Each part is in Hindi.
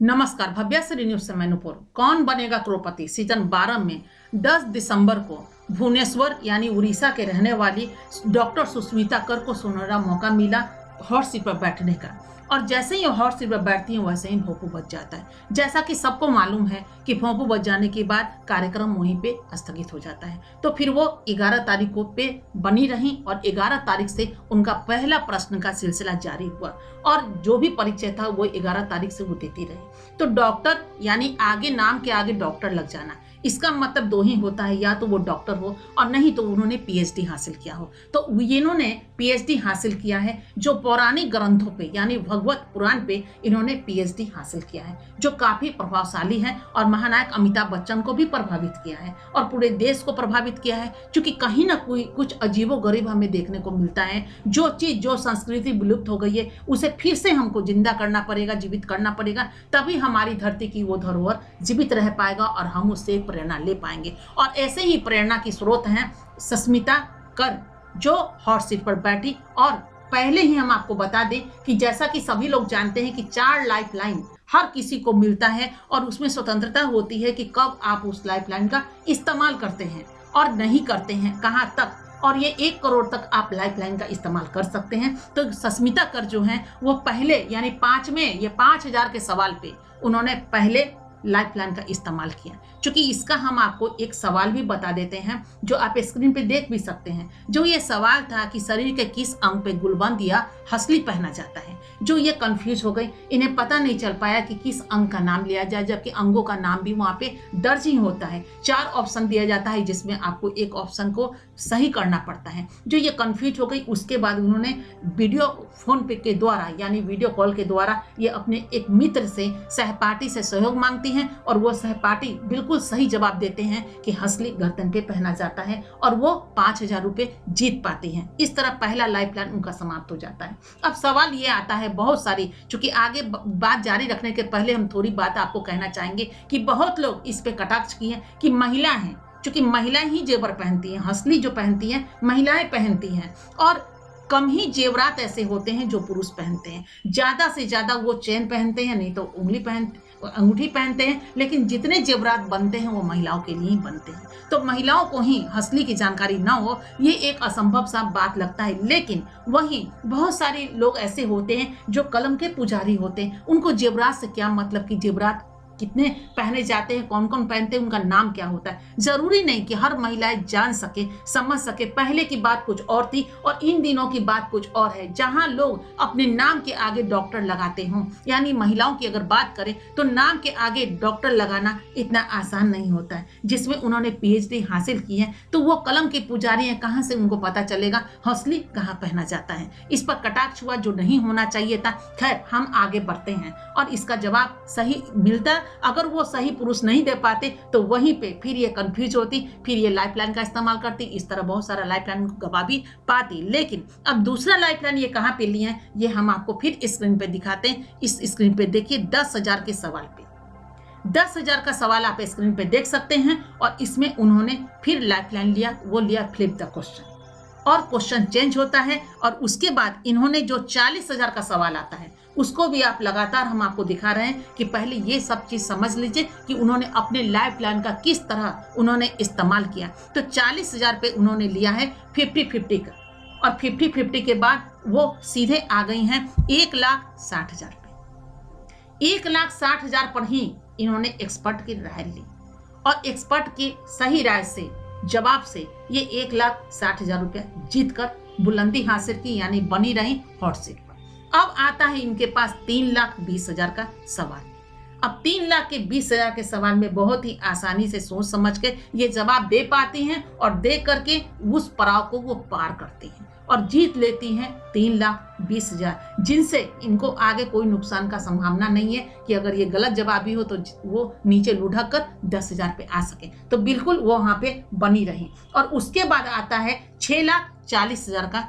नमस्कार, भव्यश्री न्यूज से मैं नुपुर। कौन बनेगा करोड़पति सीजन 12 में 10 दिसंबर को भुवनेश्वर यानी उड़ीसा के रहने वाली डॉक्टर सुष्मिता कर को सुनहरा मौका मिला हॉट सीट पर बैठने का। और जैसे ही हॉट सीट पर बैठती हैं वैसे ही भोंपू बज जाता है। जैसा कि सबको मालूम है कि भोंपू बज जाने के बाद कार्यक्रम वहीं पे स्थगित हो जाता है। तो फिर वो 11 तारीख को पे बनी रही और 11 तारीख से उनका पहला प्रश्न का सिलसिला जारी हुआ और जो भी परिचय था वो 11 तारीख से वो देती रही। तो डॉक्टर यानी आगे नाम के आगे डॉक्टर लग जाना, इसका मतलब दो ही होता है, या तो वो डॉक्टर हो और नहीं तो उन्होंने पीएचडी हासिल किया हो। तो इन्होंने पीएचडी हासिल किया है, जो पौराणिक ग्रंथों पे यानी भगवत पुराण पे इन्होंने पीएचडी हासिल किया है, जो काफी प्रभावशाली है और महानायक अमिताभ बच्चन को भी प्रभावित किया है और पूरे देश को प्रभावित किया है। क्योंकि कहीं ना कोई कुछ अजीबोगरीब हमें देखने को मिलता है। जो चीज जो संस्कृति विलुप्त हो गई है उसे फिर से हमको जिंदा करना पड़ेगा, जीवित करना पड़ेगा, तभी हमारी धरती की वो धरोहर जीवित रह पाएगा और हम उससे प्रेरणा ले पाएंगे। और ऐसे ही प्रेरणा की स्रोत हैं सुष्मिता कर, जो हॉट सीट पर बैठी। और पहले ही हम आपको बता दें कि जैसा कि सभी लोग जानते हैं कि 4 लाइफ लाइन हर किसी को मिलता है और उसमें स्वतंत्रता होती है कि कब आप उस लाइफ लाइन का इस्तेमाल करते हैं और नहीं करते हैं, कहाँ तक। और ये 1 करोड़ तक आप लाइफ लाइन का इस्तेमाल कर सकते हैं। तो सुष्मिता कर जो है वो पहले यानी 5 में ये 5000 के सवाल पे उन्होंने पहले लाइफ लाइन का इस्तेमाल किया। क्योंकि इसका हम आपको एक सवाल भी बता देते हैं जो आप स्क्रीन पे देख भी सकते हैं। जो ये सवाल था कि शरीर के किस अंग पे गुलबंद या हंसली पहना जाता है। जो ये कंफ्यूज हो गई, इन्हें पता नहीं चल पाया कि किस अंग का नाम लिया जाए, जबकि अंगों का नाम भी वहाँ पे दर्ज ही होता है। 4 ऑप्शन दिया जाता है जिसमें आपको एक ऑप्शन को सही करना पड़ता है। जो ये कंफ्यूज हो गई उसके बाद उन्होंने वीडियो फोन पे के द्वारा यानी वीडियो कॉल के द्वारा ये अपने एक मित्र से सहपाठी से सहयोग मांगती हैं और वो सहपाठी बिल्कुल सही जवाब देते हैं कि हंसली गर्दन पे पहना जाता है और वो 5000 रुपये जीत पाती हैं। इस तरह पहला लाइफ लाइन उनका समाप्त हो जाता है। अब सवाल ये आता है बहुत सारी, चूंकि आगे बात जारी रखने के पहले हम थोड़ी बात आपको कहना चाहेंगे कि बहुत लोग इस पे कटाक्ष किए कि महिला हैं, क्योंकि महिलाएं ही जेवर पहनती हैं, हंसली जो पहनती हैं महिलाएं पहनती हैं और कम ही जेवरात ऐसे होते हैं जो पुरुष पहनते हैं। ज्यादा से ज्यादा वो चेन पहनते हैं, नहीं तो अंगूठी पहनते हैं, लेकिन जितने जेवरात बनते हैं वो महिलाओं के लिए ही बनते हैं। तो महिलाओं को ही हंसली की जानकारी ना हो ये एक असंभव सा बात लगता है। लेकिन वहीं बहुत सारे लोग ऐसे होते हैं जो कलम के पुजारी होते हैं, उनको जेवरात से क्या मतलब कि जेवरात कितने पहने जाते हैं, कौन कौन पहनते हैं, उनका नाम क्या होता है। जरूरी नहीं कि हर महिलाएं जान सके समझ सके। पहले की बात कुछ और थी और इन दिनों की बात कुछ और है, जहां लोग अपने नाम के आगे डॉक्टर लगाते हों। यानी महिलाओं की अगर बात करें तो नाम के आगे डॉक्टर लगाना इतना आसान नहीं होता है। जिसमें उन्होंने पीएचडी हासिल की है तो वो कलम के पुजारी हैं, कहाँ से उनको पता चलेगा हंसली कहाँ पहना जाता है। इस पर कटाक्ष हुआ जो नहीं होना चाहिए था। खैर हम आगे बढ़ते हैं और इसका जवाब सही मिलता। अगर वो सही पुरुष नहीं दे पाते तो वहीं पे फिर ये कंफ्यूज होती, फिर ये लाइफलाइन का इस्तेमाल करती, इस तरह बहुत सारा लाइफलाइन गवा भी पाती। लेकिन अब दूसरा लाइफलाइन ये कहाँ पे लिए हैं ये हम आपको फिर स्क्रीन पे दिखाते हैं। इस स्क्रीन पे देखिए 10,000 के सवाल पे 10,000 का सवाल आप स्क्रीन पे देख सकते हैं। और इसमें उन्होंने फिर लाइफलाइन लिया, वो लिया फ्लिप द क्वेश्चन और क्वेश्चन चेंज होता है। और उसके बाद इन्होंने जो 40,000 का सवाल आता है उसको भी आप लगातार हम आपको दिखा रहे हैं कि पहले ये सब चीज समझ लीजिए कि उन्होंने अपने लाइफ लाइन का किस तरह उन्होंने इस्तेमाल किया। तो 40,000 पे उन्होंने लिया है 50-50 का और 50-50 के बाद वो सीधे आ गई हैं 1,60,000 पे। 1,60,000 पर ही इन्होंने एक्सपर्ट की राय ली और एक्सपर्ट की सही राय से जवाब से ये 1,60,000 रुपया जीत कर बुलंदी हासिल की, यानी बनी रही हॉट सीट। अब आता है इनके पास 3,20,000 का सवाल। अब 3,20,000 के सवाल में बहुत ही आसानी से सोच समझ के ये जवाब दे पाती हैं और दे करके उस पड़ाव को वो पार करती हैं और जीत लेती हैं 3,20,000, जिनसे इनको आगे कोई नुकसान का संभावना नहीं है कि अगर ये गलत जवाब भी हो तो वो नीचे लुढ़क कर 10,000 पे आ सके। तो बिल्कुल वो वहां पे बनी रही। और उसके बाद आता है 6,40,000 का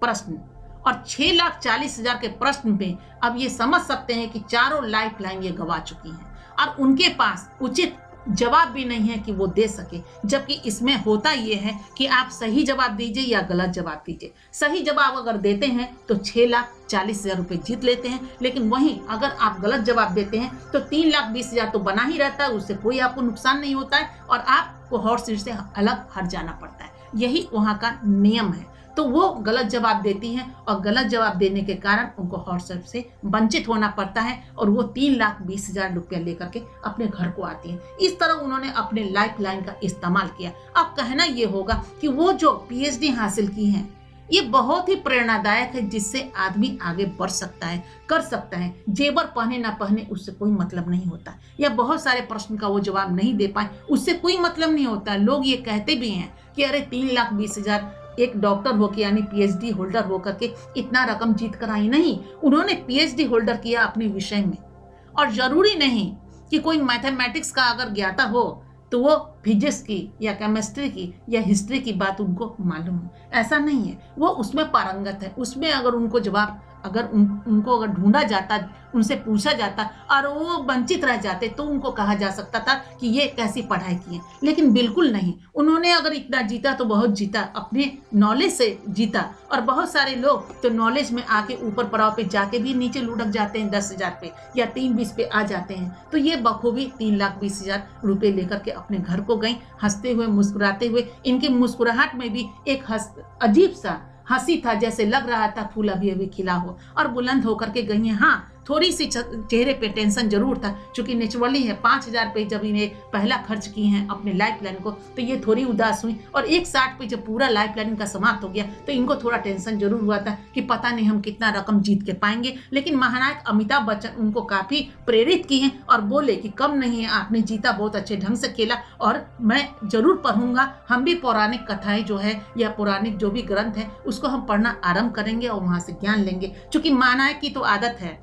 प्रश्न और 6,40,000 के प्रश्न पे अब ये समझ सकते हैं कि चारों लाइफ लाइन ये गवा चुकी हैं और उनके पास उचित जवाब भी नहीं है कि वो दे सके। जबकि इसमें होता ये है कि आप सही जवाब दीजिए या गलत जवाब दीजिए। सही जवाब अगर देते हैं तो 6,40,000 रुपये जीत लेते हैं, लेकिन वहीं अगर आप गलत जवाब देते हैं तो 3,20,000 तो बना ही रहता है, उससे कोई आपको नुकसान नहीं होता है और आपको हॉट सीट से अलग हट जाना पड़ता है। यही वहाँ का नियम है। तो वो गलत जवाब देती हैं और गलत जवाब देने के कारण उनको हॉट सीट से वंचित होना पड़ता है और वो 3,20,000 रुपया लेकर के अपने घर को आती हैं। इस तरह उन्होंने अपने लाइफ लाइन का इस्तेमाल किया। अब कहना ये होगा कि वो जो PhD हासिल की हैं ये बहुत ही प्रेरणादायक है, जिससे आदमी आगे बढ़ सकता है, कर सकता है। जेवर पहने ना पहने उससे कोई मतलब नहीं होता, या बहुत सारे प्रश्न का वो जवाब नहीं दे पाए उससे कोई मतलब नहीं होता। लोग ये कहते भी हैं कि अरे 3,20,000 एक डॉक्टर होकर यानी PhD होल्डर होकर के इतना रकम जीत कर आई। नहीं, उन्होंने PhD होल्डर किया अपने विषय में, और जरूरी नहीं कि कोई मैथमेटिक्स का अगर ज्ञाता हो तो वो फिजिक्स की या केमिस्ट्री की या हिस्ट्री की बात उनको मालूम हो, ऐसा नहीं है। वो उसमें पारंगत है। उसमें अगर उनको जवाब उनको अगर ढूंढा जाता, उनसे पूछा जाता और वो वंचित रह जाते तो उनको कहा जा सकता था कि ये कैसी पढ़ाई की है, लेकिन बिल्कुल नहीं। उन्होंने अगर इतना जीता तो बहुत जीता, अपने नॉलेज से जीता। और बहुत सारे लोग तो नॉलेज में आके ऊपर पड़ाव पे जाके भी नीचे लुढ़क जाते हैं 10,000 पे या 3,20 पे आ जाते हैं। तो ये बखूबी 3,20,000 रुपये लेकर के अपने घर को गई, हंसते हुए मुस्कुराते हुए। इनकी मुस्कुराहट में भी एक अजीब सा हंसी था, जैसे लग रहा था फूल अभी अभी खिला हो, और बुलंद होकर के गई हैं। हाँ, थोड़ी सी चेहरे पे टेंशन जरूर था, क्योंकि नेचुरली है 5,000 पे जब इन्हें पहला खर्च की हैं अपने लाइफ लाइन को तो ये थोड़ी उदास हुई, और 1,60 पे जब पूरा लाइफ लाइन का समाप्त हो गया तो इनको थोड़ा टेंशन जरूर हुआ था कि पता नहीं हम कितना रकम जीत के पाएंगे। लेकिन महानायक अमिताभ बच्चन उनको काफी प्रेरित की हैं और बोले कि कम नहीं है, आपने जीता, बहुत अच्छे ढंग से खेला और मैं जरूर पढ़ूंगा। हम भी पौराणिक कथाएं जो है या पौराणिक जो भी ग्रंथ है उसको हम पढ़ना आरंभ करेंगे और वहां से ज्ञान लेंगे। क्योंकि महानायक की तो आदत है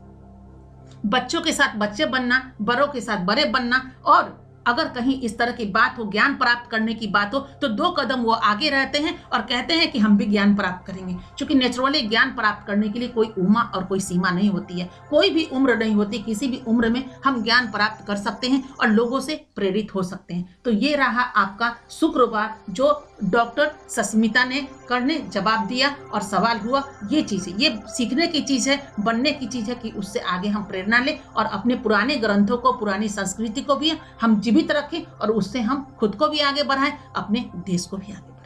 बच्चों के साथ बच्चे बनना, बड़ों के साथ बड़े बनना, और अगर कहीं इस तरह की बात हो, ज्ञान प्राप्त करने की बात हो, तो 2 कदम वो आगे रहते हैं और कहते हैं कि हम भी ज्ञान प्राप्त करेंगे। क्योंकि नेचुरली ज्ञान प्राप्त करने के लिए कोई उम्र और कोई सीमा नहीं होती है, कोई भी उम्र नहीं होती। किसी भी उम्र में हम ज्ञान प्राप्त कर सकते हैं और लोगों से प्रेरित हो सकते हैं। तो ये रहा आपका शुक्रवार, जो डॉक्टर सस्मिता ने करने जवाब दिया और सवाल हुआ। ये चीज़ है, ये सीखने की चीज़ है, बनने की चीज़ है कि उससे आगे हम प्रेरणा लें और अपने पुराने ग्रंथों को, पुरानी संस्कृति को भी हम जीवित रखें और उससे हम खुद को भी आगे बढ़ाएं, अपने देश को भी आगे